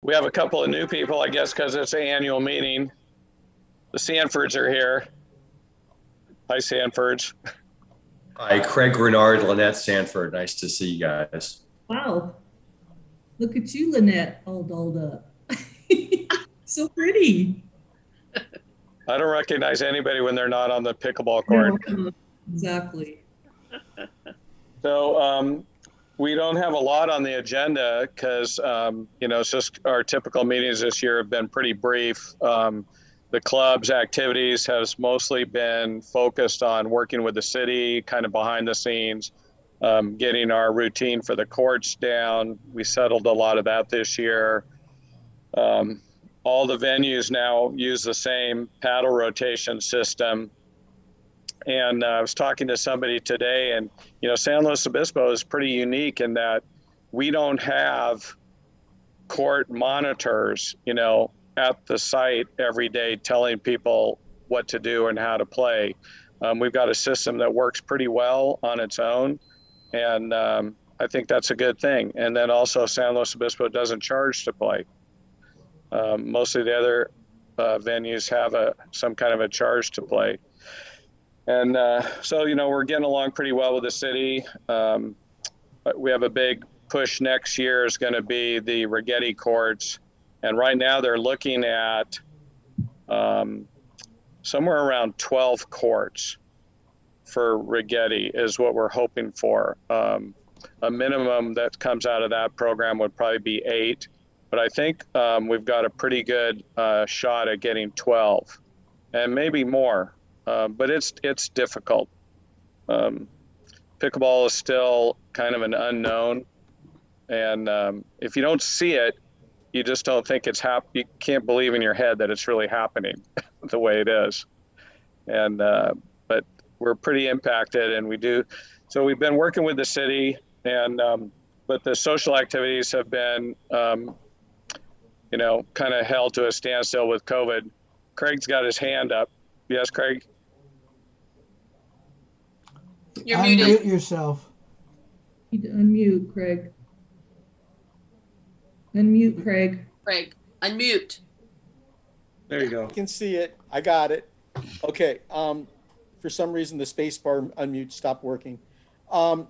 We have a couple of new people, I guess, because it's an annual meeting. The Sanfords are here. Hi, Sanfords. Hi, Craig Renard, Lynette Sanford. Nice to see you guys. Wow. Look at you, Lynette, all dolled up. So pretty. I don't recognize anybody when they're not on the pickleball court. No, exactly. So we don't have a lot on the agenda because, it's just our typical meetings this year have been pretty brief. The club's activities has mostly been focused on working with the city, kind of behind the scenes, getting our routine for the courts down. We settled a lot of that this year. All the venues now use the same paddle rotation system. And I was talking to somebody today, and San Luis Obispo is pretty unique in that we don't have court monitors, at the site every day telling people what to do and how to play. We've got a system that works pretty well on its own, and I think that's a good thing. And then also San Luis Obispo doesn't charge to play. Most of the other venues have some kind of a charge to play. And so, we're getting along pretty well with the city. We have a big push next year is going to be the Righetti courts. And right now they're looking at somewhere around 12 courts for Righetti is what we're hoping for. A minimum that comes out of that program would probably be 8. But I think we've got a pretty good shot at getting 12 and maybe more. But it's difficult. Pickleball is still kind of an unknown. And if you don't see it, you just don't think it's you can't believe in your head that it's really happening the way it is. And but we're pretty impacted, and we do. So we've been working with the city, and but the social activities have been kind of held to a standstill with COVID. Craig's got his hand up. Yes, Craig? You're muted. Unmute yourself. You need to unmute, Craig. Unmute, Craig. Craig, unmute. There you go. I can see it. I got it. Okay. For some reason, the space bar unmute stopped working. My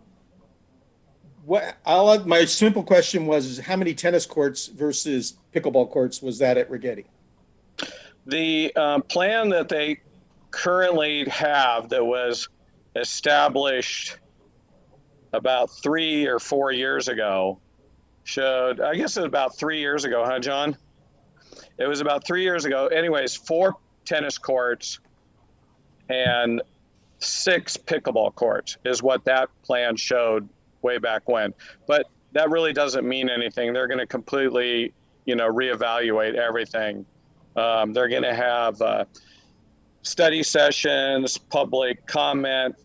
simple question was how many tennis courts versus pickleball courts was that at Righetti? The plan that they currently have that was established about 3 or 4 years ago showed, I guess it was about 3 years ago, huh, John? It was about 3 years ago. Anyways, 4 tennis courts and 6 pickleball courts is what that plan showed way back when. But that really doesn't mean anything. They're going to completely, reevaluate everything. They're going to have study sessions, public comment,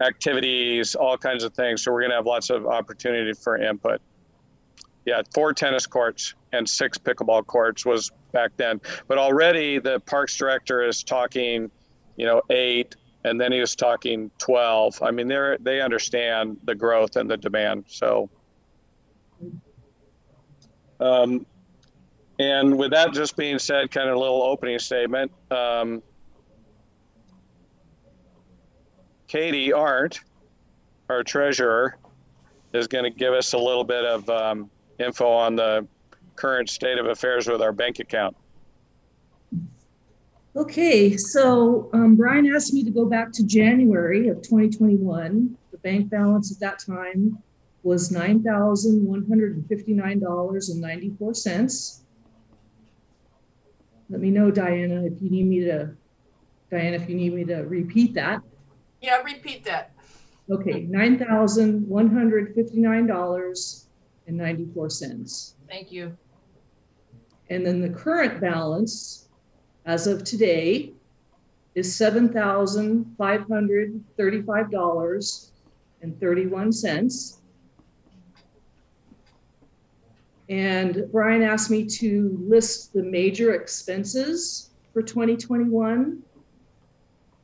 activities, all kinds of things. So we're going to have lots of opportunity for input. Yeah, 4 tennis courts and 6 pickleball courts was back then. But already the parks director is talking, 8, and then he was talking 12. I mean, they understand the growth and the demand. So, and with that just being said, kind of a little opening statement. Katie Arndt, our treasurer, is going to give us a little bit of info on the current state of affairs with our bank account. Okay, so Brian asked me to go back to January of 2021. The bank balance at that time was $9,159.94. Let me know, Diana, if you need me to repeat that. Yeah, repeat that. Okay, $9,159.94. Thank you. And then the current balance as of today is $7,535.31. And Brian asked me to list the major expenses for 2021.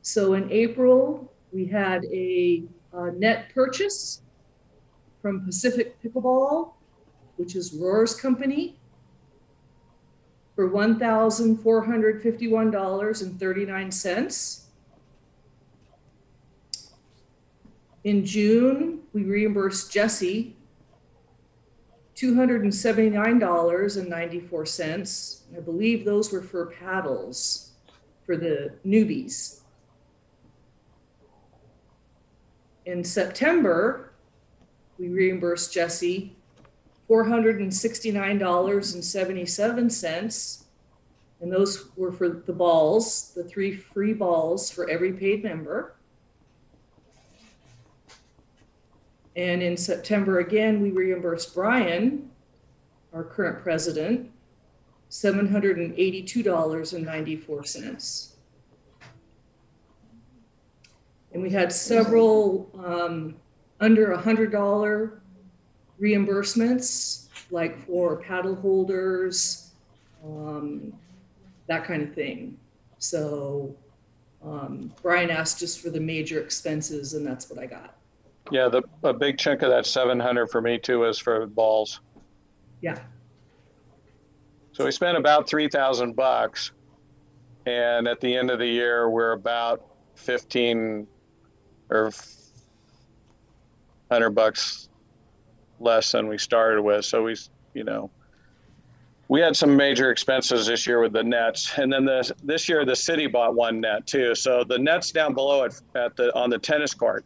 So in April, we had a net purchase from Pacific Pickleball, which is Rohr's company, for $1,451.39. In June, we reimbursed Jesse $279.94. I believe those were for paddles for the newbies. In September, we reimbursed Jesse $469.77. And those were for the balls, the 3 free balls for every paid member. And in September, again, we reimbursed Brian, our current president, $782.94. And we had several under $100 reimbursements, like for paddle holders, that kind of thing. So Brian asked just for the major expenses, and that's what I got. Yeah, a big chunk of that 700 for me too is for balls. Yeah. So we spent about $3,000, and at the end of the year, we're about 15 or $100 less than we started with. So we had some major expenses this year with the nets, and then this year the city bought one net too. So the net's down below it on the tennis court.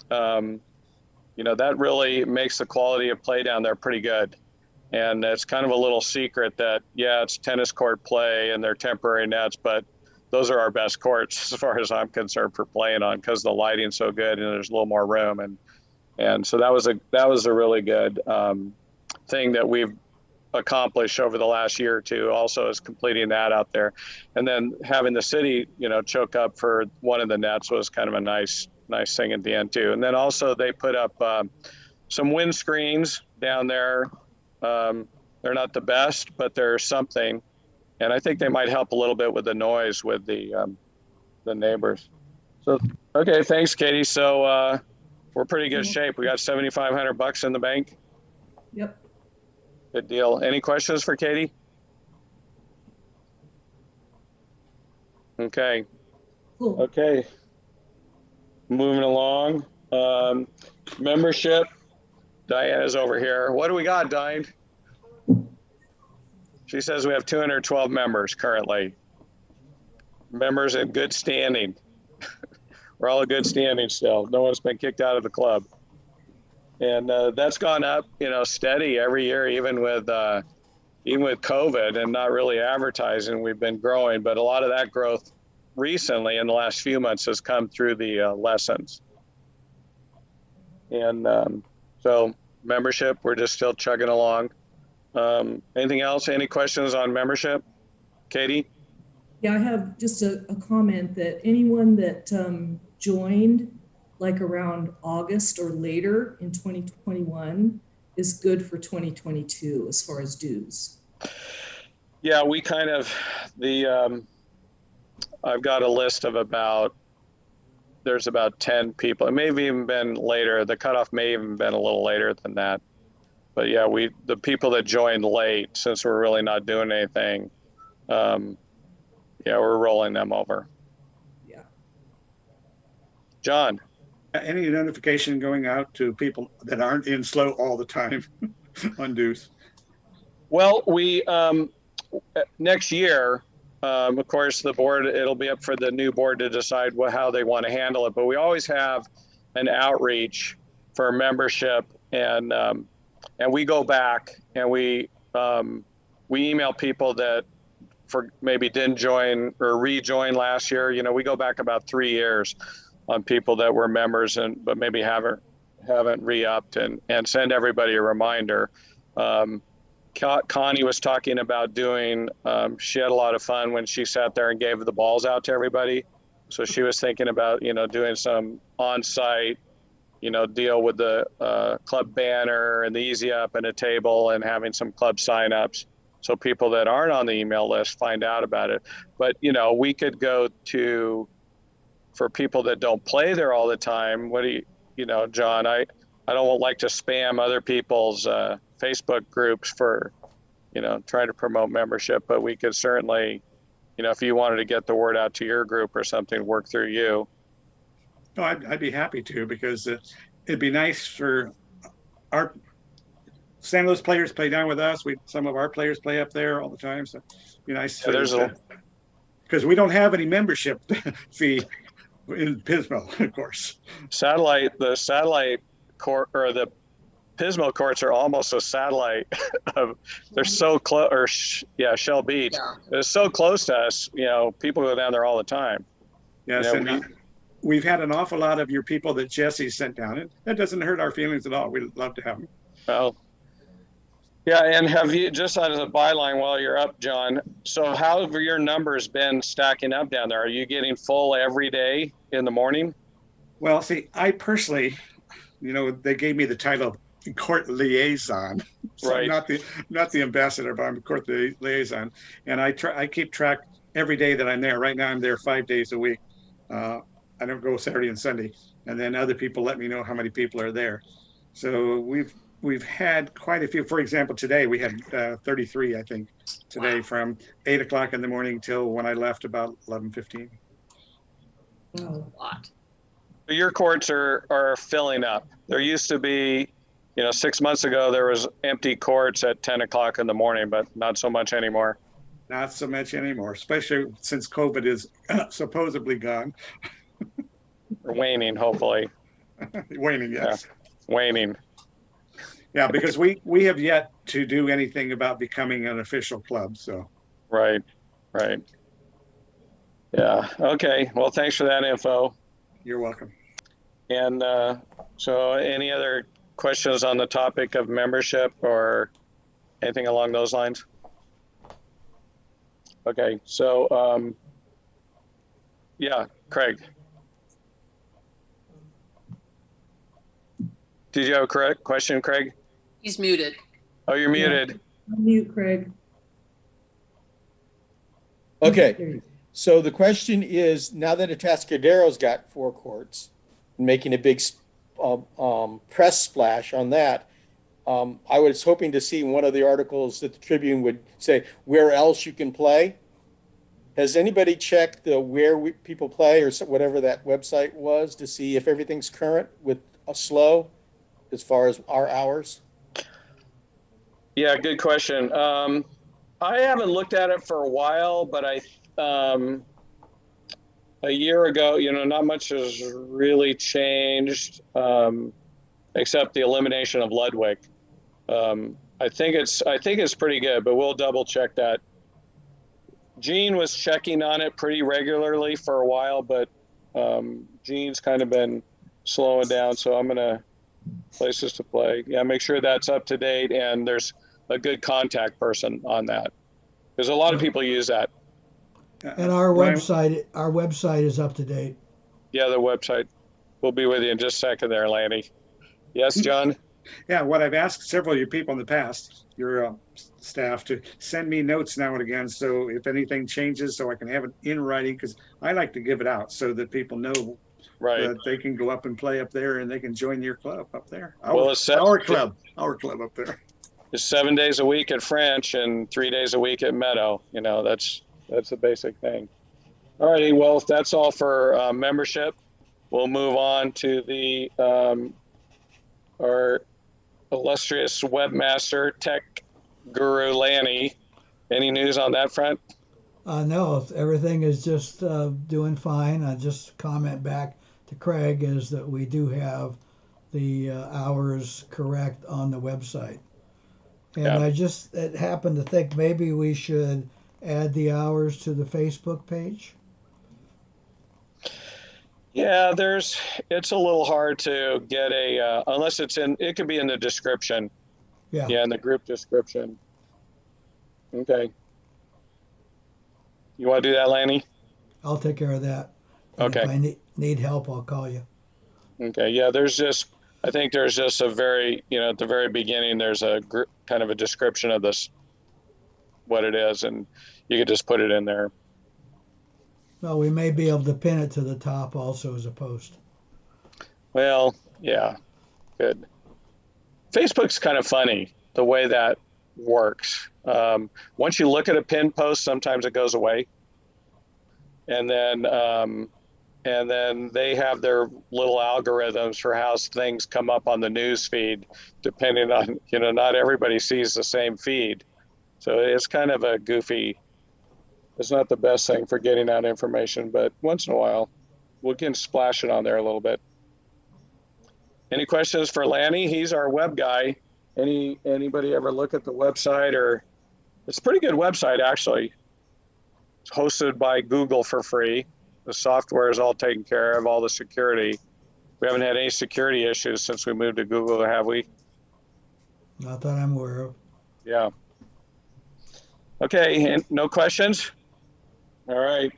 That really makes the quality of play down there pretty good. And it's kind of a little secret that, yeah, it's tennis court play and they're temporary nets, but those are our best courts as far as I'm concerned for playing on, because the lighting's so good and there's a little more room. And so that was a really good thing that we've accomplished over the last year or two, also is completing that out there. And then having the city, choke up for one of the nets was kind of a nice thing at the end too. And then also they put up some wind screens down there. They're not the best, but they're something. And I think they might help a little bit with the noise with the neighbors. So, okay, thanks, Katie. So we're pretty good shape. We got $7,500 in the bank. Yep. Good deal. Any questions for Katie? Okay. Cool. Okay. Moving along. Membership. Diana's over here. What do we got, Diane? She says we have 212 members currently. Members in good standing. We're all in good standing still. No one's been kicked out of the club. And that's gone up, steady every year, even with COVID and not really advertising, we've been growing. But a lot of that growth recently in the last few months has come through the lessons. And so membership, we're just still chugging along. Anything else? Any questions on membership? Katie? Yeah, I have just a comment that anyone that joined like around August or later in 2021 is good for 2022 as far as dues. Yeah, we kind of, I've got a list of there's about 10 people. It may have even been later. The cutoff may have even been a little later than that. But yeah, the people that joined late, since we're really not doing anything, we're rolling them over. Yeah. John? Any notification going out to people that aren't in SLO all the time on dues? Well, we next year, of course, the board, it'll be up for the new board to decide how they want to handle it. But we always have an outreach for membership, and we go back and we email people that maybe didn't join or rejoin last year. We go back about 3 years on people that were members but maybe haven't re-upped, and send everybody a reminder. Connie was talking about doing, she had a lot of fun when she sat there and gave the balls out to everybody. So she was thinking about, doing some on-site, deal with the club banner and the easy up and a table, and having some club signups so people that aren't on the email list find out about it. But, we could go to, for people that don't play there all the time, John, I don't like to spam other people's Facebook groups for try to promote membership, but we could certainly, if you wanted to get the word out to your group or something, work through you. No, I'd be happy to, because it'd be nice for our San Luis players play down with us. Some of our players play up there all the time, so it'd be nice because we don't have any membership fee in Pismo, of course. The satellite court, or the Pismo courts, are almost a satellite of, they're so close, or Shell Beach. Yeah. They're so close to us, people go down there all the time. Yes, and we've had an awful lot of your people that Jesse sent down, and that doesn't hurt our feelings at all. We'd love to have them. Well, yeah, and have you, just as a byline while you're up, John, so how have your numbers been stacking up down there? Are you getting full every day in the morning? Well, see, I personally, they gave me the title of court liaison. So Right. I'm not the ambassador, but I'm a court liaison. And I keep track every day that I'm there. Right now I'm there 5 days a week. I don't go Saturday and Sunday. And then other people let me know how many people are there. So we've had quite a few. For example, today we had 33, I think, today. Wow. From 8 o'clock in the morning till when I left about 11:15. A lot. Your courts are filling up. There used to be, 6 months ago, there was empty courts at 10 o'clock in the morning, but not so much anymore. Not so much anymore, especially since COVID is supposedly gone. Or waning, hopefully. Waning, yes. Yeah. Waning. Yeah, because we have yet to do anything about becoming an official club. So. Right. Yeah. Okay. Well, thanks for that info. You're welcome. And so any other questions on the topic of membership or anything along those lines? Okay. So, yeah, Craig. Did you have a question, Craig? He's muted. Oh, you're muted. Mute, Craig. Okay. So the question is, now that Atascadero's got 4 courts, making a big press splash on that, I was hoping to see one of the articles that the Tribune would say where else you can play. Has anybody checked where people play or whatever that website was to see if everything's current with a SLO as far as our hours? Yeah, good question. I haven't looked at it for a while, but a year ago, not much has really changed, except the elimination of Ludwig. I think it's pretty good, but we'll double check that. Gene was checking on it pretty regularly for a while, but Gene's kind of been slowing down. So I'm gonna places to play. Yeah, make sure that's up to date and there's a good contact person on that, because a lot of people use that. And our website is up to date. Yeah, the website. We'll be with you in just a second there, Lanny. Yes, John? Yeah, what I've asked several of you people in the past, your staff, to send me notes now and again. So if anything changes, so I can have it in writing, because I like to give it out so that people know that they can go up and play up there and they can join your club up there. Our club up there. It's 7 days a week at French and 3 days a week at Meadow. That's the basic thing. All righty. Well, if that's all for membership, we'll move on to the our illustrious webmaster, tech guru, Lanny. Any news on that front? No, everything is just doing fine. I just comment back to Craig is that we do have the hours correct on the website. And I just happened to think maybe we should add the hours to the Facebook page. Yeah, it's a little hard to get unless it could be in the description. Yeah, in the group description. Okay. You want to do that, Lanny? I'll take care of that. And okay. If I need help, I'll call you. Okay. Yeah, I think there's just a very, at the very beginning, there's a kind of a description of this, what it is, and you could just put it in there. Well, we may be able to pin it to the top also as a post. Well, yeah, good. Facebook's kind of funny, the way that works. Once you look at a pin post, sometimes it goes away. And then they have their little algorithms for how things come up on the news feed, depending on, not everybody sees the same feed. So it's kind of a goofy, it's not the best thing for getting out information, but once in a while, we can splash it on there a little bit. Any questions for Lanny? He's our web guy. Anybody ever look at the website? Or it's a pretty good website, actually. It's hosted by Google for free. The software is all taken care of, all the security. We haven't had any security issues since we moved to Google, have we? Not that I'm aware of. Yeah. Okay, and no questions? All right.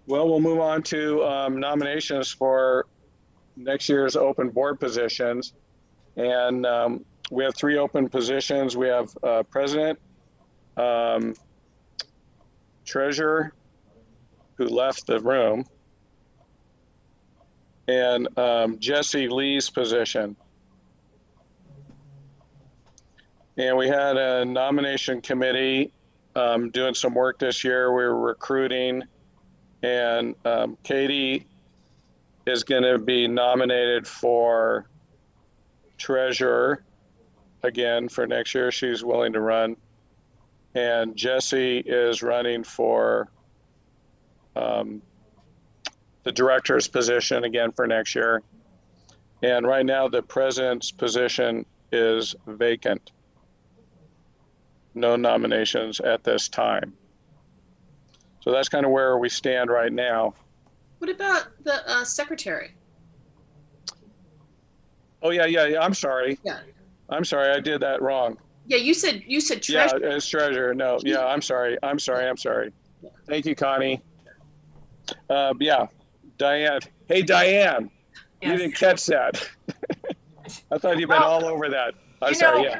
Well, we'll move on to nominations for next year's open board positions. And we have 3 open positions. We have president, treasurer, who left the room, and Jesse Lee's position. And we had a nomination committee doing some work this year. We were recruiting, and Katie is going to be nominated for treasurer again for next year. She's willing to run. And Jesse is running for the director's position again for next year. And right now the president's position is vacant. No nominations at this time. So that's kind of where we stand right now. What about the secretary? Oh yeah. I'm sorry. Yeah. I'm sorry. I did that wrong. Yeah, you said treasurer. Yeah, as treasurer. No. Yeah. I'm sorry. Thank you, Connie. Yeah. Diane. Hey, Diane. Yes. You didn't catch that. I thought you'd been all over that. I'm You sorry. know, Yeah.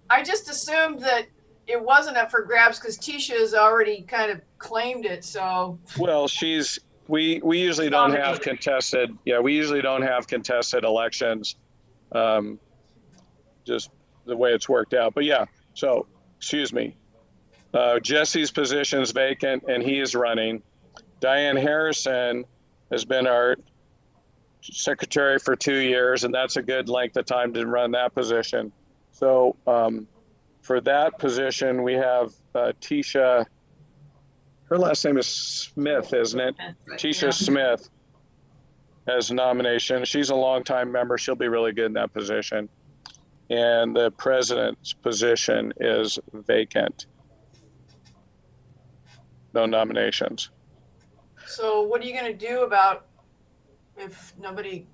I just assumed that it wasn't up for grabs because Tisha has already kind of claimed it. So Well, we usually don't have contested. Yeah, we usually don't have contested elections. Just the way it's worked out. But yeah. So excuse me. Jesse's position is vacant and he is running. Diane Harrison has been our secretary for 2 years, and that's a good length of time to run that position. So for that position, we have Tisha. Her last name is Smith, isn't it? Tisha yeah. Smith as nomination. She's a longtime member. She'll be really good in that position. And the president's position is vacant. No nominations. So what are you going to do about if nobody,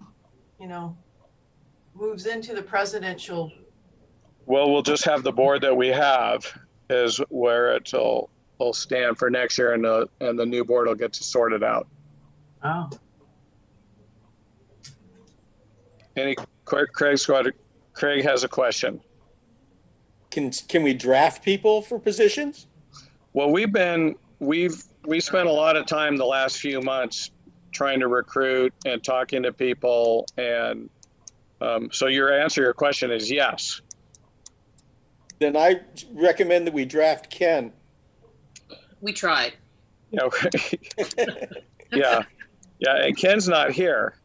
moves into the presidential? Well, we'll just have the board that we have is where it'll stand for next year, and the new board will get to sort it out. Oh. Craig has a question. Can we draft people for positions? Well, we spent a lot of time the last few months trying to recruit and talking to people, and so your question is yes. Then I recommend that we draft Ken. We tried. Yeah, and Ken's not here.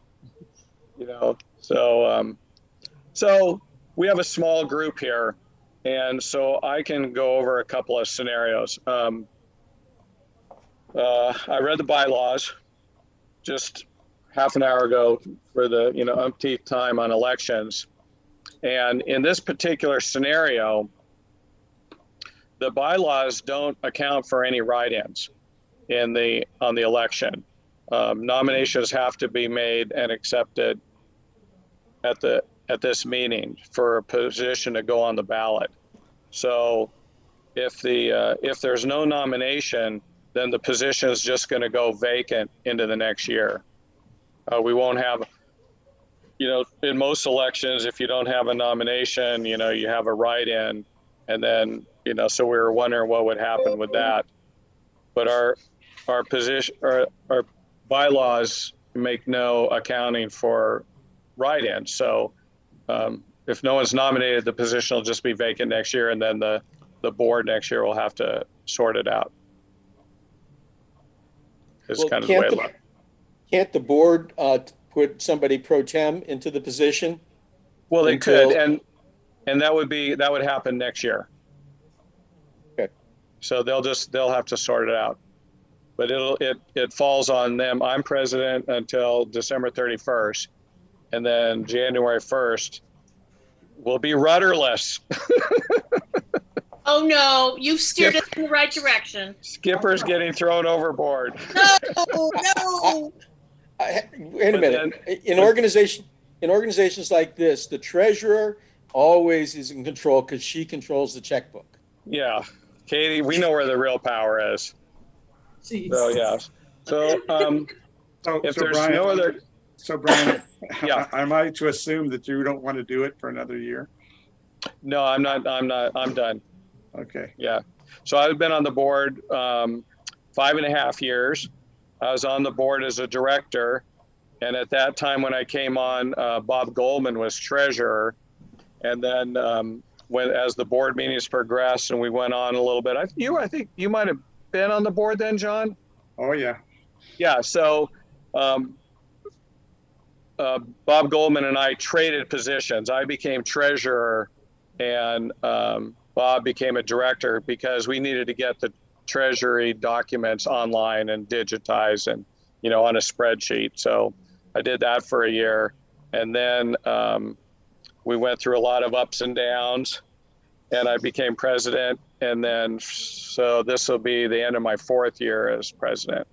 So we have a small group here, and so I can go over a couple of scenarios. I read the bylaws just half an hour ago for the umpteenth time on elections, and in this particular scenario, the bylaws don't account for any write-ins on the election. Nominations have to be made and accepted at this meeting for a position to go on the ballot. So if there's no nomination, then the position is just going to go vacant into the next year. We won't have, in most elections, if you don't have a nomination, you have a write-in, and then, so we were wondering what would happen with that. But our position, our bylaws make no accounting for write-ins. So if no one's nominated, the position will just be vacant next year, and then the the board next year will have to sort it out. It's Well, kind of the way it looks. Can't the board put somebody pro tem into the position? Well, they until- could, and that would happen next year. Okay. So they'll have to sort it out, but it falls on them. I'm president until December 31st, and then January 1st will be rudderless. Oh no, you've steered us in the right direction. Skipper's getting thrown overboard. No, no. Wait a minute. In organizations like this, the treasurer always is in control because she controls the checkbook. Yeah, Katie, we know where the real power is. Jeez. So yeah. So if there's Brian, no other, So Brian, Yeah. am I to assume that you don't want to do it for another year? no, I'm not. I'm done. Okay. Yeah. So I've been on the board 5.5 years. I was on the board as a director. And at that time when I came on, Bob Goldman was treasurer. And then as the board meetings progressed and we went on a little bit, I think you might have been on the board then, John? Oh, yeah. Yeah. So Bob Goldman and I traded positions. I became treasurer and Bob became a director because we needed to get the treasury documents online and digitized and, on a spreadsheet. So I did that for a year. And then we went through a lot of ups and downs and I became president. And then, so this will be the end of my 4th year as president.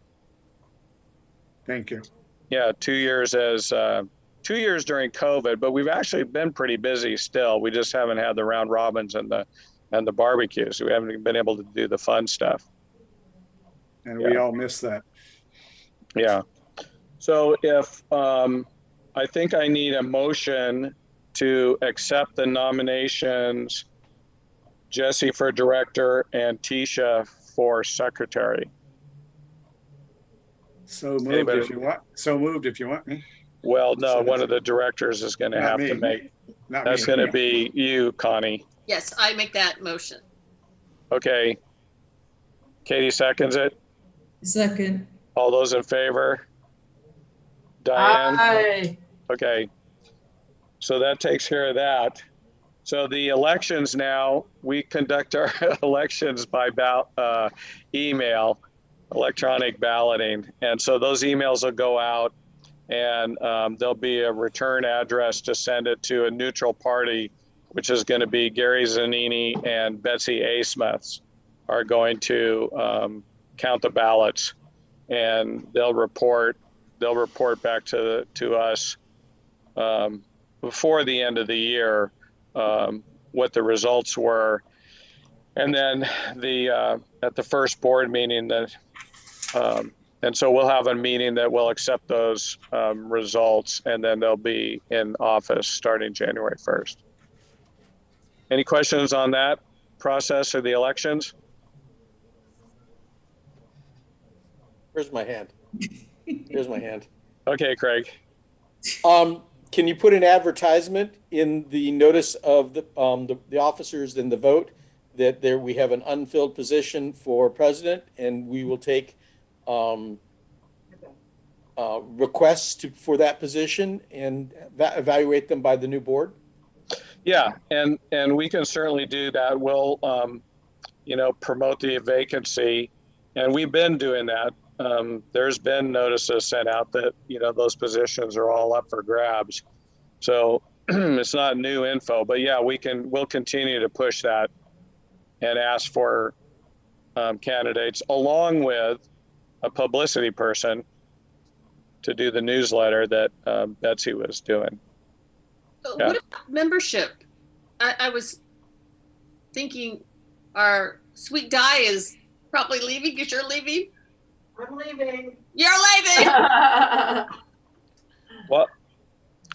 Thank you. Yeah, 2 years as 2 years during COVID, but we've actually been pretty busy still. We just haven't had the round robins and the barbecues. We haven't been able to do the fun stuff. And we all miss that. Yeah. So if I think I need a motion to accept the nominations, Jesse for director and Tisha for secretary. So moved Anybody? if you want. So moved if you want me. Well, no, So one of the directors is going to Not have me. to make. Not That's me. going to be you, Connie. Yes, I make that motion. Okay. Katie seconds it. Second. All those in favor? Diane? Aye. Okay. So that takes care of that. So the elections now, we conduct our elections by email, electronic balloting. And so those emails will go out and there'll be a return address to send it to a neutral party, which is going to be Gary Zanini and Betsy A. Smiths are going to count the ballots, and they'll report back to us before the end of the year what the results were, and then at the first board meeting that. And so we'll have a meeting that will accept those results, and then they'll be in office starting January 1st. Any questions on that process of the elections? Where's my hand? Here's my hand. Okay, Craig. Can you put an advertisement in the notice of the officers in the vote that we have an unfilled position for president, and we will take requests for that position and evaluate them by the new board? Yeah, and we can certainly do that. We'll promote the vacancy, and we've been doing that. There's been notices sent out that those positions are all up for grabs. So it's not new info, but yeah, we'll continue to push that and ask for candidates along with a publicity person to do the newsletter that Betsy was doing. Yeah. What about membership? I was thinking our sweet Di is probably leaving because you're leaving. I'm leaving. You're leaving. Well,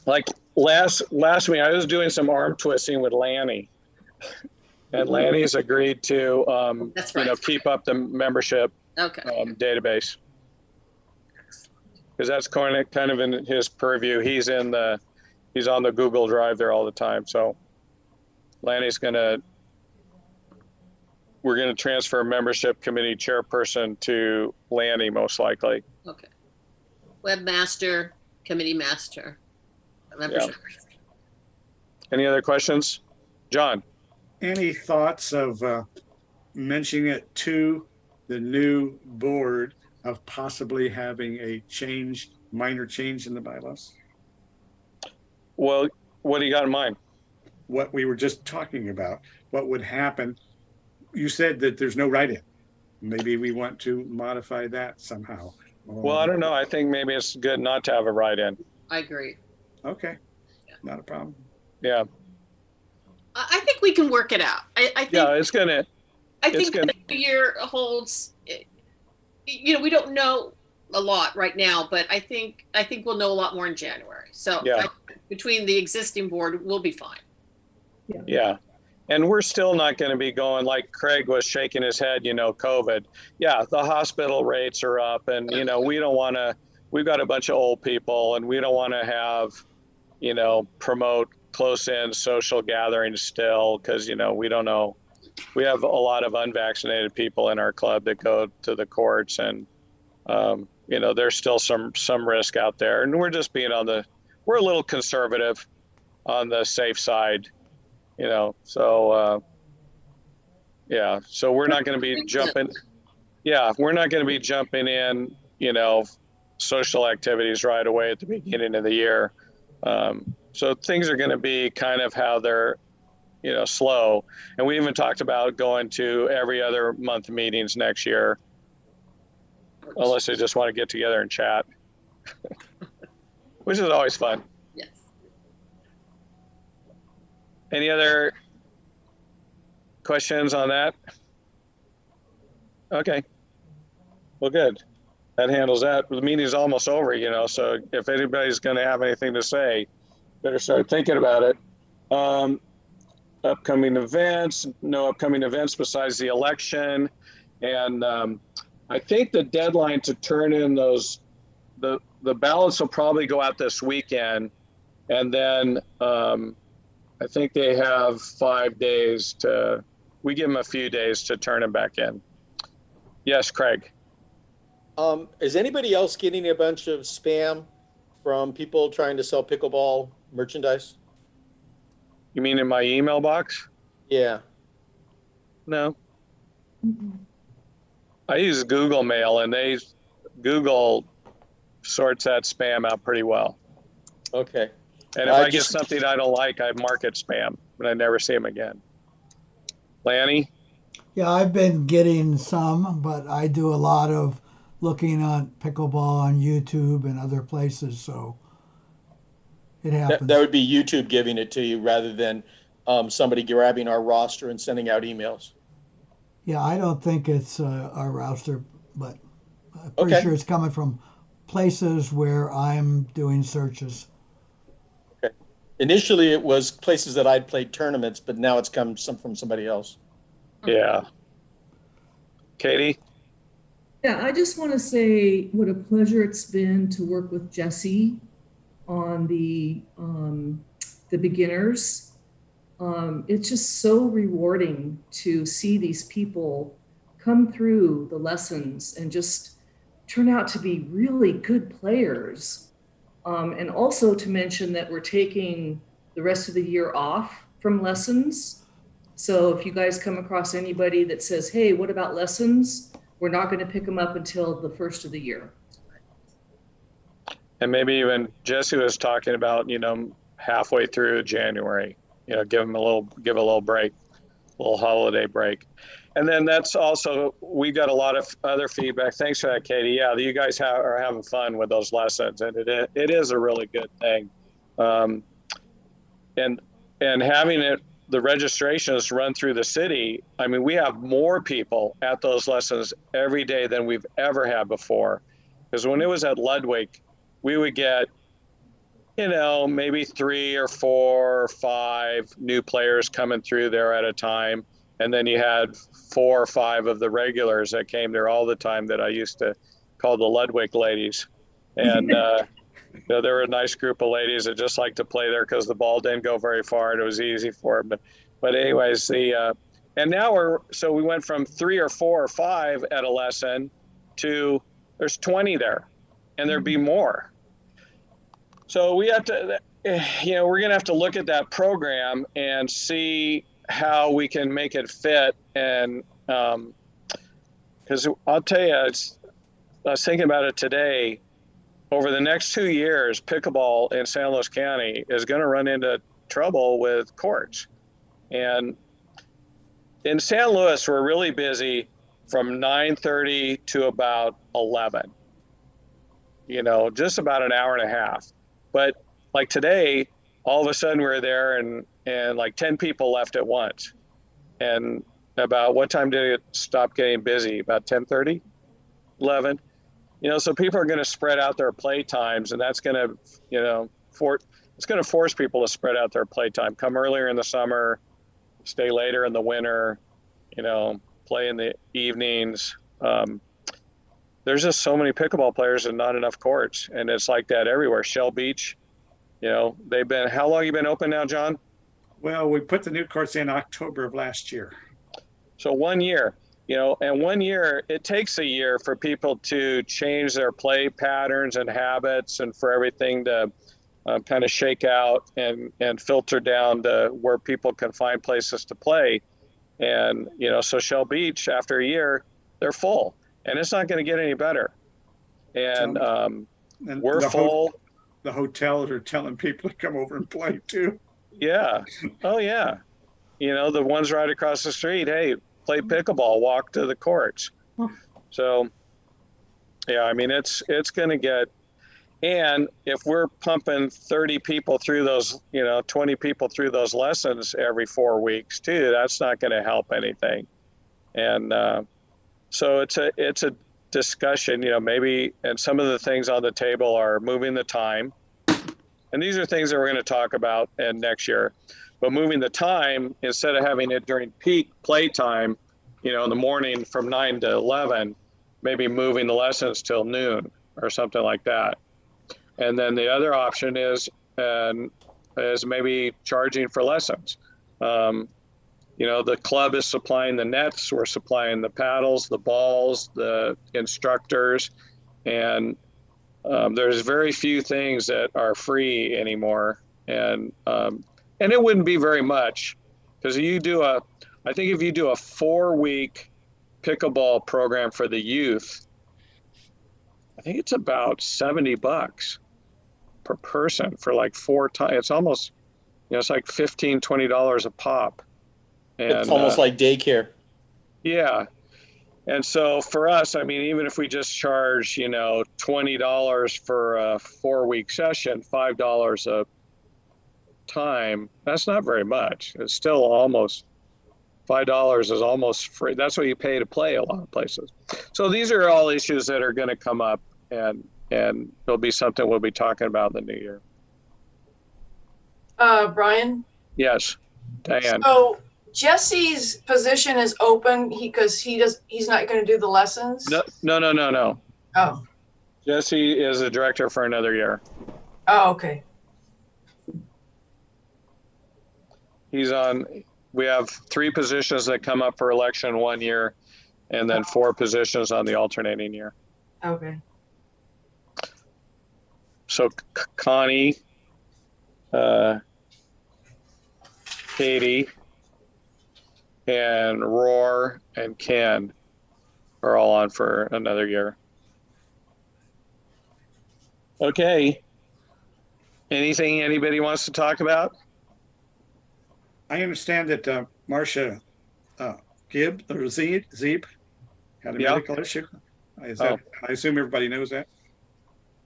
like last week, I was doing some arm twisting with Lanny, and Lanny's agreed to That's right. keep up the membership Okay. database, because that's kind of in his purview. He's on the Google Drive there all the time. So Lanny's gonna we're going to transfer membership committee chairperson to Lanny, most likely. Okay. Webmaster, committee master. Membership. Any other questions? John? Any thoughts of mentioning it to the new board of possibly having a change, minor change in the bylaws? Well, what do you got in mind? What we were just talking about, what would happen? You said that there's no write-in. Maybe we want to modify that somehow. Well, I don't know. I think maybe it's good not to have a write-in. I agree. Okay, not a problem. Yeah. I think we can work it out. I think, Yeah, it's gonna. I think gonna- the new year holds, you know, we don't know a lot right now, but I think we'll know a lot more in January. So Yeah. between the existing board, we'll be fine. Yeah. And we're still not going to be going like Craig was shaking his head, you know, COVID. Yeah, the hospital rates are up and, you know, we don't want to, we've got a bunch of old people and we don't want to have, you know, promote close in social gatherings still because, you know, we don't know. We have a lot of unvaccinated people in our club that go to the courts and, you know, there's still some risk out there. And we're just being we're a little conservative on the safe side. You know, so yeah, so we're not going to be jumping. Yeah, we're not going to be jumping in, you know, social activities right away at the beginning of the year. So things are going to be kind of how they're, you know, slow. And we even talked about going to every other month meetings next year, unless they just want to get together and chat, which is always fun. Yes. Any other questions on that? Okay. Well, good. That handles that. The meeting's almost over, you know, so if anybody's going to have anything to say, better start thinking about it. Upcoming events, no upcoming events besides the election. And I think the deadline to turn in those, the ballots will probably go out this weekend. And then I think they have 5 days we give them a few days to turn them back in. Yes, Craig. Is anybody else getting a bunch of spam from people trying to sell pickleball merchandise? You mean in my email box? Yeah. No. I use Google Mail and Google sorts that spam out pretty well. Okay. And if I get something I don't like, I mark it spam, but I never see them again. Lanny? Yeah, I've been getting some, but I do a lot of looking on pickleball on YouTube and other places, so it happens. That would be YouTube giving it to you rather than somebody grabbing our roster and sending out emails. Yeah, I don't think it's our roster, but I'm pretty sure it's coming from places where I'm doing searches. Okay. Initially, it was places that I'd played tournaments, but now it's come from somebody else. Yeah. Katie? Yeah, I just want to say what a pleasure it's been to work with Jesse on the beginners. It's just so rewarding to see these people come through the lessons and just turn out to be really good players. And also to mention that we're taking the rest of the year off from lessons. So if you guys come across anybody that says, hey, what about lessons? We're not going to pick them up until the first of the year. And maybe even Jesse was talking about, you know, halfway through January, you know, give a little break, a little holiday break. And then that's also, we got a lot of other feedback. Thanks for that, Katie. Yeah, you guys are having fun with those lessons, and it is a really good thing. And having the registrations run through the city, I mean, we have more people at those lessons every day than we've ever had before. Because when it was at Ludwig, we would get, you know, maybe 3 or 4 or 5 new players coming through there at a time. And then you had 4 or 5 of the regulars that came there all the time that I used to call the Ludwig ladies. And you know, they were a nice group of ladies that just liked to play there because the ball didn't go very far and it was easy for them. But anyways, And now we went from 3 or 4 or 5 at a lesson to there's 20 there, and there'd be more. So we have to, we're going to have to look at that program and see how we can make it fit. And because I'll tell you, I was thinking about it today. Over the next 2 years, pickleball in San Luis County is going to run into trouble with courts. And in San Luis, we're really busy from 9:30 to about 11. Just about an hour and a half. But like today, all of a sudden we're there and like 10 people left at once. And about what time did it stop getting busy? About 10:30, 11. So people are going to spread out their play times, and that's going to, it's going to force people to spread out their play time. Come earlier in the summer, stay later in the winter, play in the evenings. There's just so many pickleball players and not enough courts, and it's like that everywhere. Shell Beach, they've been. How long have you been open now, John? Well, we put the new courts in October of last year. So 1 year. And 1 year, it takes a year for people to change their play patterns and habits and for everything to kind of shake out and filter down to where people can find places to play. And, so Shell Beach, after a year, they're full, and it's not going to get any better. And we're full. The hotels are telling people to come over and play too. Yeah. Oh, yeah. The ones right across the street, hey, play pickleball, walk to the courts. So, yeah, I mean, it's going to get, and if we're pumping 30 people through those, 20 people through those lessons every 4 weeks too, that's not going to help anything. And so it's a discussion, maybe, and some of the things on the table are moving the time. And these are things that we're going to talk about next year. But moving the time, instead of having it during peak play time, in the morning from 9 to 11, maybe moving the lessons till noon or something like that. And then the other option is maybe charging for lessons. The club is supplying the nets, we're supplying the paddles, the balls, the instructors, and there's very few things that are free anymore. And it wouldn't be very much, because I think if you do a 4-week pickleball program for the youth, I think it's about $70 per person for like 4 times. It's almost, it's like $15, $20 a pop. And it's almost like daycare. Yeah. And so for us, I mean, even if we just charge, $20 for a 4-week session, $5 a time, that's not very much. It's still almost $5 is almost free. That's what you pay to play a lot of places. So these are all issues that are going to come up, and it'll be something we'll be talking about in the new year. Brian? Yes, Diane. So Jesse's position is open because he's not going to do the lessons? No. Oh. Jesse is the director for another year. Oh, okay. We have 3 positions that come up for election 1 year, and then 4 positions on the alternating year. Okay. So Connie, Katie, and Roar and Ken are all on for another year. Okay. Anything anybody wants to talk about? I understand that Marcia Gibb or Zeeb had a medical issue. I assume everybody knows that.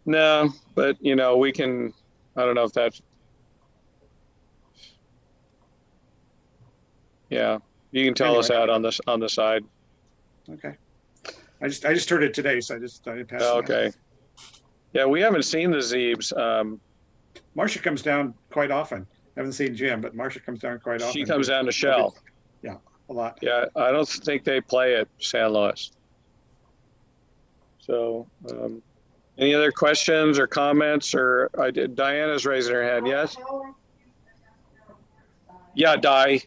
No, but we can. I don't know if that's. Yeah, you can tell us that on the side. Okay. I just heard it today, so I passed it on. Okay. Yeah, we haven't seen the Zeebs. Marcia comes down quite often. I haven't seen Jim, but Marcia comes down quite often. She comes down to Shell. Yeah, a lot. Yeah, I don't think they play at San Luis. So, any other questions or comments? Or Diana's raising her hand. Yes. Yeah, Di.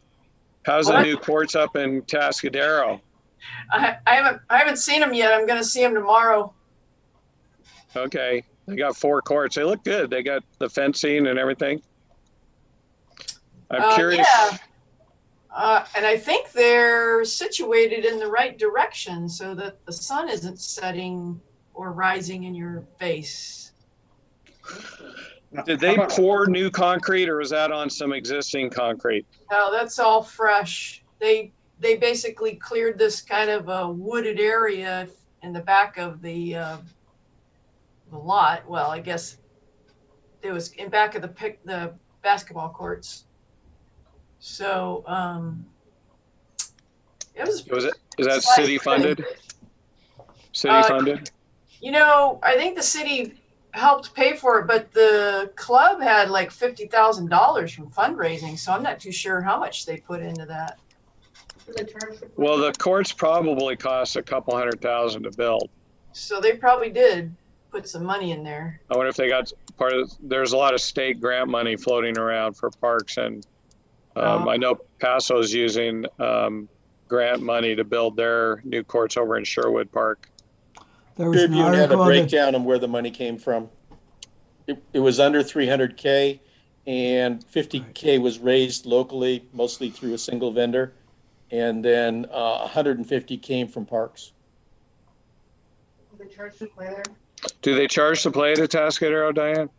How's the What? new courts up in Tascadero? I haven't seen them yet. I'm gonna see them tomorrow. Okay, they got 4 courts. They look good. They got the fencing and everything. I'm curious. Yeah. And I think they're situated in the right direction so that the sun isn't setting or rising in your face. Did they pour new concrete or was that on some existing concrete? No, that's all fresh. They basically cleared this kind of a wooded area in the back of the lot. Well, I guess it was in back of the basketball courts. So it was. Is that city funded? City funded? You know, I think the city helped pay for it, but the club had like $50,000 from fundraising, so I'm not too sure how much they put into that. Well, the courts probably cost a couple $100,000 to build. So they probably did put some money in there. I wonder if they got there's a lot of state grant money floating around for parks, and I know Paso's using grant money to build their new courts over in Sherwood Park. There was an Tribune had a article that, breakdown of where the money came from. It was under 300K, and 50K was raised locally, mostly through a single vendor, and then 150 came from parks. Do they charge to play at Atascadero, Diane?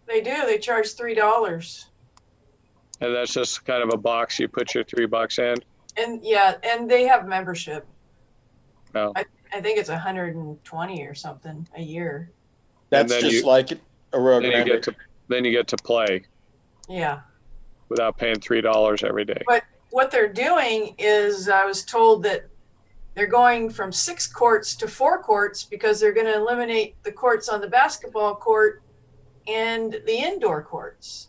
They do. They charge $3. And that's just kind of a box you put your $3 in? And yeah, and they have membership. No. I think it's 120 or something a year. That's just like Arroyo Grande. Then you get to play Yeah. without paying $3 every day. But what they're doing is, I was told that they're going from 6 courts to 4 courts because they're going to eliminate the courts on the basketball court and the indoor courts.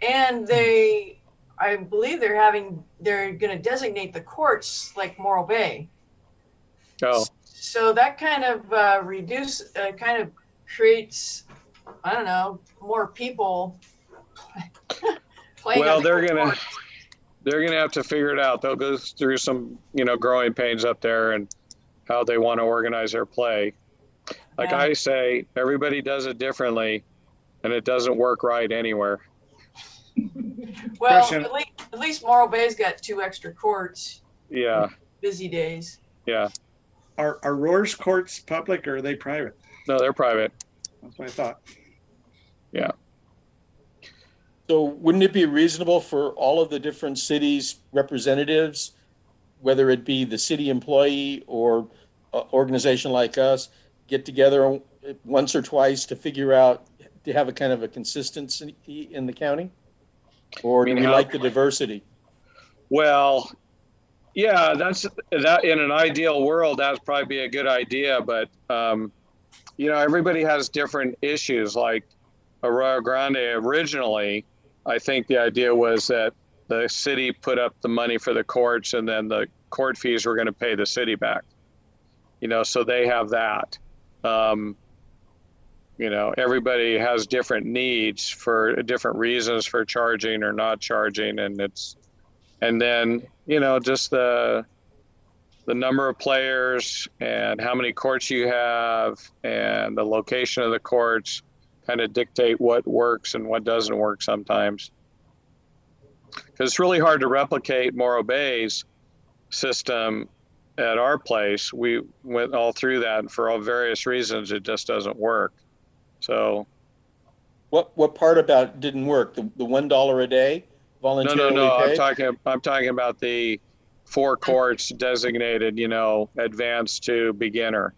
And I believe they're going to designate the courts like Morro Bay. Oh, So that kind of kind of creates, I don't know, more people playing. well, on the they're gonna courts. have to figure it out. They'll go through some, growing pains up there and how they want to organize their play. Like Yeah. I say, everybody does it differently, and it doesn't work right anywhere. Well, Question. at least Morro Bay's got 2 extra courts. Yeah, Busy days. yeah. Are Roars courts public or are they private? No, they're private. That's what I thought. So wouldn't it be reasonable for all of the different cities' representatives, whether it be the city employee or organization like us, get together once or twice to figure out, to have a kind of a consistency in the county? Or do we like the diversity? Well, yeah, that in an ideal world, that'd probably be a good idea. But, everybody has different issues. Like Arroyo Grande originally, I think the idea was that the city put up the money for the courts and then the court fees were going to pay the city back. So they have that. Everybody has different needs for different reasons for charging or not charging. And then, just the number of players and how many courts you have and the location of the courts kind of dictate what works and what doesn't work sometimes. Because it's really hard to replicate Morro Bay's system at our place. We went all through that, and for all various reasons, it just doesn't work. So, What part about it didn't work? The $1 a day voluntarily no. paid? I'm talking about the 4 courts designated, advanced to beginner.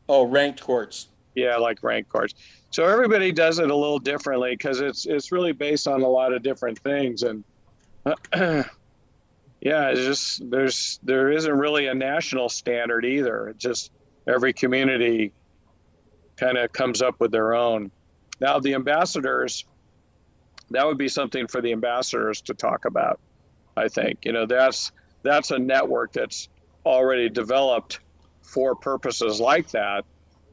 Oh, ranked courts. Yeah, like ranked courts. So everybody does it a little differently because it's really based on a lot of different things. And yeah, it's just there isn't really a national standard either. It's just every community kind of comes up with their own. Now the ambassadors, that would be something for the ambassadors to talk about. I think, that's a network that's already developed for purposes like that.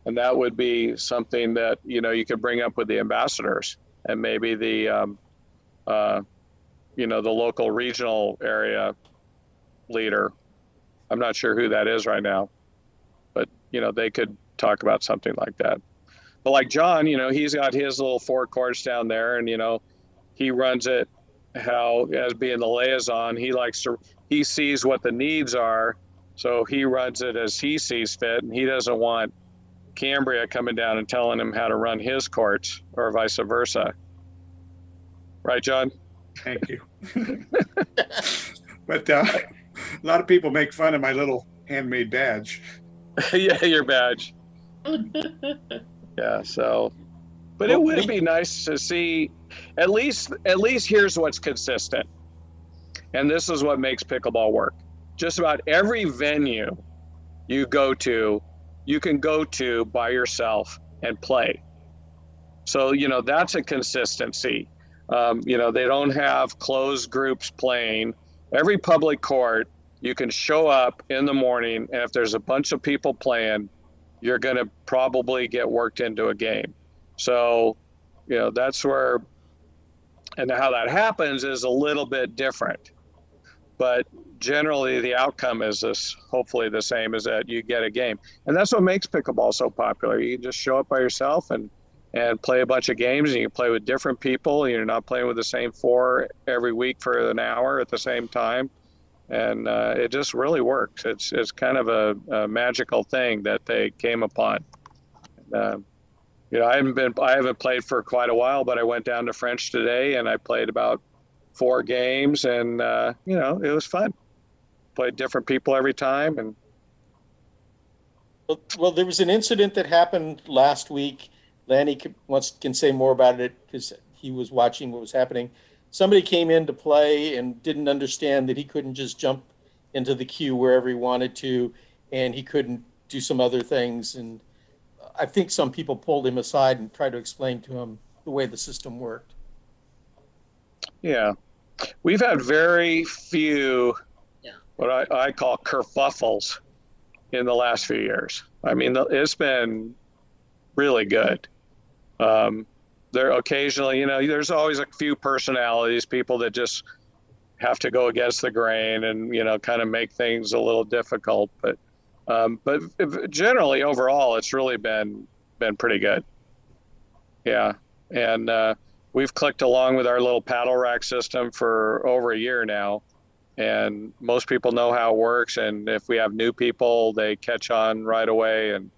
And that would be something that, you could bring up with the ambassadors and maybe the you know, the local regional area leader. I'm not sure who that is right now, but you know, they could talk about something like that. But like John, you know, he's got his little four courts down there, and you know, he runs it how as being the liaison. He sees what the needs are, so he runs it as he sees fit, and he doesn't want Cambria coming down and telling him how to run his courts or vice versa. Right, John? Thank you. But a lot of people make fun of my little handmade badge. Yeah, your badge. Yeah, so, but it would be nice to see, at least here's what's consistent. And this is what makes pickleball work. Just about every venue you go to, you can go to by yourself and play. So, you know, that's a consistency. You know, they don't have closed groups playing. Every public court, you can show up in the morning, and if there's a bunch of people playing, you're going to probably get worked into a game. So, you know, that's where, and how that happens is a little bit different. But generally, the outcome is hopefully the same, is that you get a game. And that's what makes pickleball so popular. You can just show up by yourself and play a bunch of games, and you can play with different people. You're not playing with the same four every week for an hour at the same time. And it just really works. It's kind of a magical thing that they came upon. You know, I haven't played for quite a while, but I went down to French today and I played about 4 games, and you know, it was fun. Played different people every time. And well, there was an incident that happened last week. Lanny can say more about it because he was watching what was happening. Somebody came in to play and didn't understand that he couldn't just jump into the queue wherever he wanted to, and he couldn't do some other things. And I think some people pulled him aside and tried to explain to him the way the system worked. Yeah, we've had very few, what I call kerfuffles in the last few years. I mean, it's been really good. There occasionally, you know, there's always a few personalities, people that just have to go against the grain and, you know, kind of make things a little difficult. But generally, overall, it's really been pretty good. Yeah, and we've clicked along with our little paddle rack system for over a year now, and most people know how it works. And if we have new people, they catch on right away. And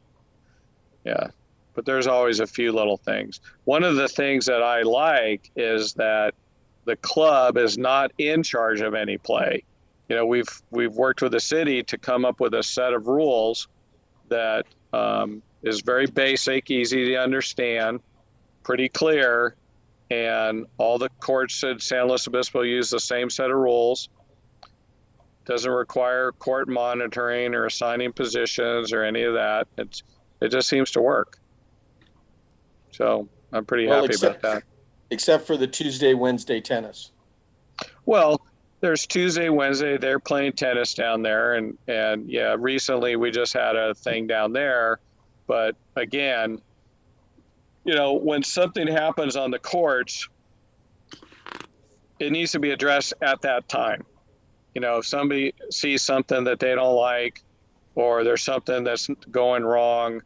yeah. But there's always a few little things. One of the things that I like is that the club is not in charge of any play. You know, we've worked with the city to come up with a set of rules that is very basic, easy to understand, pretty clear, and all the courts at San Luis Obispo use the same set of rules. Doesn't require court monitoring or assigning positions or any of that. It just seems to work. So I'm pretty happy about that. Except for the Tuesday, Wednesday tennis. Well, there's Tuesday, Wednesday, they're playing tennis down there. And yeah, recently we just had a thing down there. But again, you know, when something happens on the courts, it needs to be addressed at that time. You know, if somebody sees something that they don't like, or there's something that's going wrong,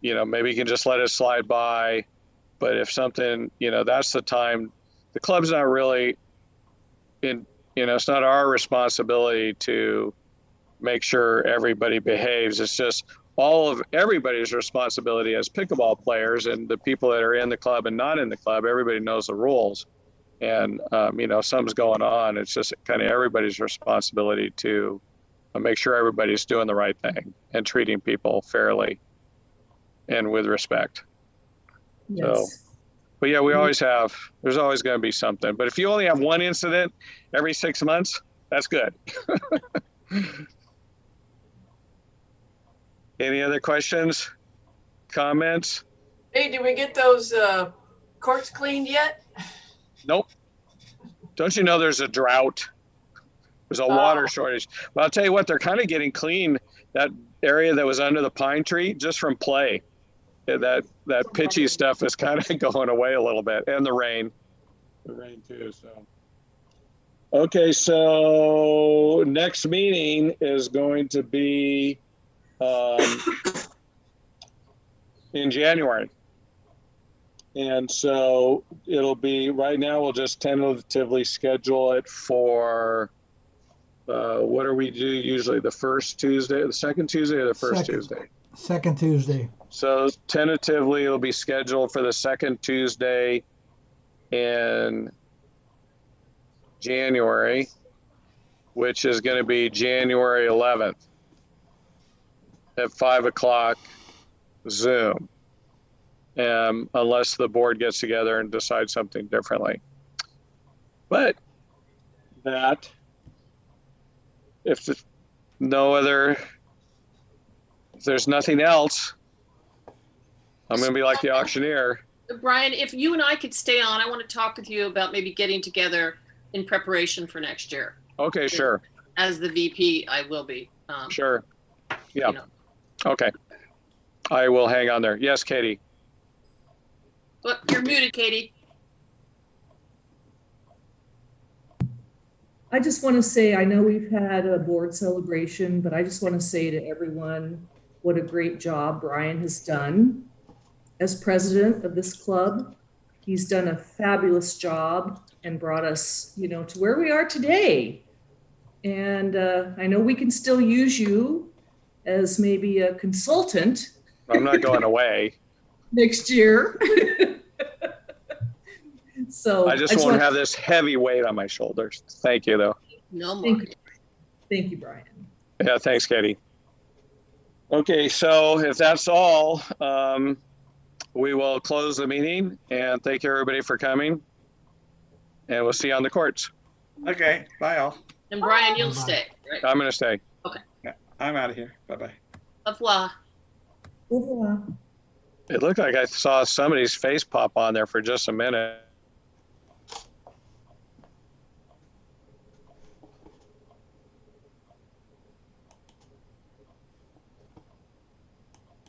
you know, maybe you can just let it slide by. But if something, you know, that's the time. The club's not really in, you know, it's not our responsibility to make sure everybody behaves. It's just everybody's responsibility as pickleball players, and the people that are in the club and not in the club. Everybody knows the rules. And, you know, something's going on. It's just kind of everybody's responsibility to make sure everybody's doing the right thing and treating people fairly and with respect. Yes. So, but yeah, there's always going to be something. But if you only have one incident every 6 months, that's good. Any other questions, comments? Hey, did we get those courts cleaned yet? Nope. Don't you know there's a drought? There's a water shortage. But I'll tell you what, they're kind of getting clean, that area that was under the pine tree, just from play. Yeah, that pitchy stuff is kind of going away a little bit, and the rain too. So Okay, so next meeting is going to be in January. And so it'll be, right now, we'll just tentatively schedule it for, what do we do usually? The first Tuesday, the second Tuesday, or the first Second. Tuesday? Second Tuesday. So tentatively, it'll be scheduled for the second Tuesday in January, which is going to be January 11th at 5 o'clock Zoom, unless the board gets together and decides something differently. But that, if there's nothing else, I'm going to be like the auctioneer. Brian, if you and I could stay on, I want to talk with you about maybe getting together in preparation for next year. Okay, sure. As the VP, I will be. Sure. Yeah. You know. Okay. I will hang on there. Yes, Katie. But you're muted, Katie. I just want to say, I know we've had a board celebration, but I just want to say to everyone what a great job Brian has done as president of this club. He's done a fabulous job and brought us, to where we are today. And I know we can still use you as maybe a consultant. I'm not going away. Next year. So I just won't have this heavy weight on my shoulders. Thank you, though. No more. Thank you, Brian. Yeah, thanks, Katie. Okay, so if that's all, we will close the meeting, and thank you, everybody, for coming. And we'll see you on the courts. Okay, bye all. And Brian, you'll Bye-bye. stay, right? I'm going to stay. I'm out of here. Bye-bye. Au revoir. Au revoir. It looked like I saw somebody's face pop on there for just a minute.